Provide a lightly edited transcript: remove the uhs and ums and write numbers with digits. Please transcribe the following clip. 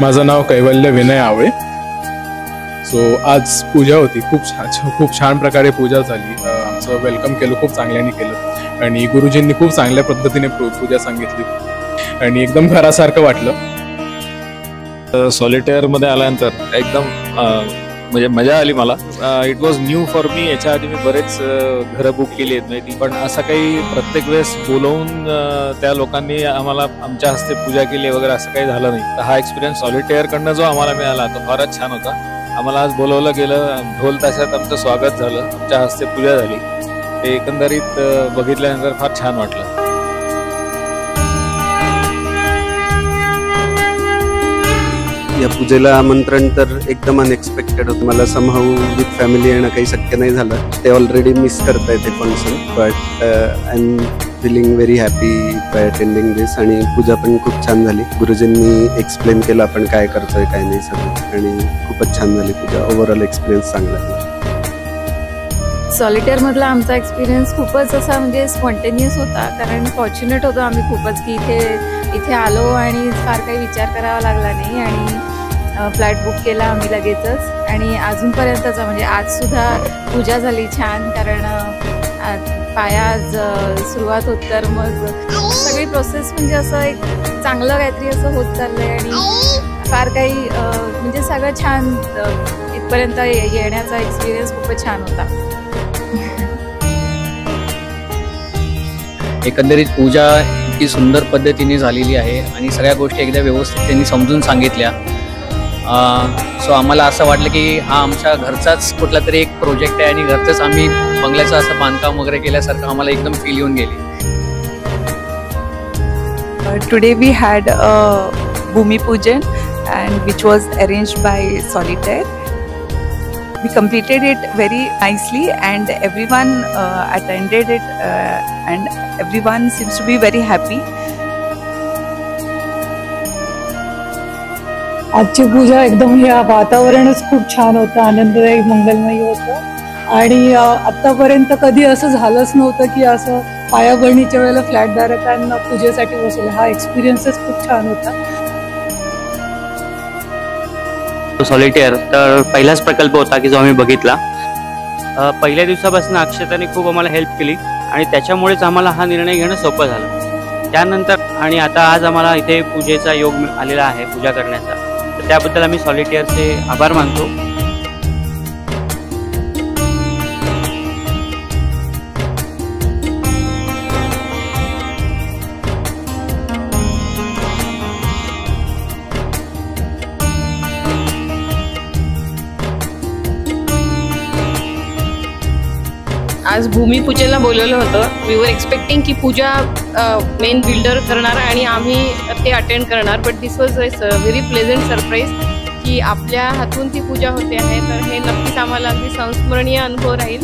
माझं नाव कैवल्य विनय आवळे। सो आज पूजा होती, खूप छान प्रकारे पूजा झाली। आमचं वेलकम केलं, खूप चांगल्याने केलं आणि गुरुजींनी खूप चांगल्या पद्धतीने पूजा सांगितली आणि एकदम घरासारखं वाटलं। सॉलिटेअर मध्ये आल्यानंतर एकदम म्हणजे मजा आली मला। It was new for me. याच्या आधी मी बरेच घरं बुक केली आहेत माहिती, पण असं काही प्रत्येक वेळेस बोलवून त्या लोकांनी आम्हाला आमच्या हस्ते पूजा केली वगैरे असं काही झालं नाही। तर हा एक्सपिरियन्स सॉलिटेअरकडनं जो आम्हाला मिळाला तो फारच छान होता। आम्हाला आज बोलवलं गेलं, ढोल ताशात आमचं स्वागत झालं, आमच्या हस्ते पूजा झाली। ते एकंदरीत बघितल्यानंतर फार छान वाटलं। या पूजेला आमंत्रण तर एकदम अनएक्सपेक्टेड होतं। मला समहाऊ विथ फॅमिली येणं काही शक्य नाही झालं। ते ऑलरेडी मिस करताय ते function, but I am feeling very happy by attending this. आणि पूजा पण खूप छान झाली। गुरुजींनी एक्सप्लेन केलं आपण काय करतोय काय नाही सगळं, आणि खूपच छान झाली पूजा। ओव्हरऑल एक्सपिरियन्स चांगला। सॉलिटेअर मधला आमचा एक्सपिरियन्स खूपच असा म्हणजे स्पॉन्टेनियस होता, कारण फॉर्च्युनेट होतो आम्ही खूपच की इथे आलो आणि फार काही विचार करावा लागला नाही आणि फ्लॅट बुक केला आम्ही लगेचच। आणि अजूनपर्यंतचा म्हणजे आज सुद्धा पूजा झाली छान, कारण पाया आज सुरुवात होत, तर मग सगळी प्रोसेस म्हणजे असं एक चांगलं काहीतरी असं होत चाललंय आणि फार काही म्हणजे सगळं छान इथपर्यंत येण्याचा एक्सपिरियन्स खूपच छान होता। एकंदरीत पूजा इतकी सुंदर पद्धतीने झालेली आहे आणि सगळ्या गोष्टी एकदा व्यवस्थित त्यांनी समजून सांगितल्या। सो आम्हाला असं वाटलं की हा आमच्या घरचाच कुठला तरी एक प्रोजेक्ट आहे आणि घरचंच आम्ही बंगल्याचं असं बांधकाम वगैरे केल्यासारखं आम्हाला एकदम फील येऊन गेली। Today we had a Bhumi Pujan and which was arranged by Solitaire. We completed it very nicely and everyone attended it and everyone seems to be very happy. आजची पूजा एकदम हे वातावरणच खूप छान होतं, आनंददायी मंगलमयी होतं आणि आतापर्यंत कधी असं झालंच नव्हतं की असं पायाभरणीच्या वेळेला फ्लॅटधारकांना पूजेसाठी बसवलं। हा एक्सपिरियन्सच खूप छान होता। सॉलिटेअर तर पहिलाच प्रकल्प होता की जो आम्ही बघितला। पहिल्या दिवसापासून अक्षताने खूप आम्हाला हेल्प केली आणि त्याच्यामुळेच आम्हाला हा निर्णय घेणं सोपं झालं। त्यानंतर आणि आता आज आम्हाला इथे पूजेचा योग आलेला आहे पूजा करण्याचा, तर त्याबद्दल आम्ही सॉलिटेअरचे आभार मानतो। आज भूमिपूजेला बोलवलं होतं। वी वर एक्सपेक्टिंग की पूजा मेन बिल्डर करणार आणि आम्ही ते अटेंड करणार, but this was very pleasant surprise की आपल्या हातून ती पूजा होते आहे। तर हे नक्कीच आम्हाला अगदी संस्मरणीय अनुभव राहील।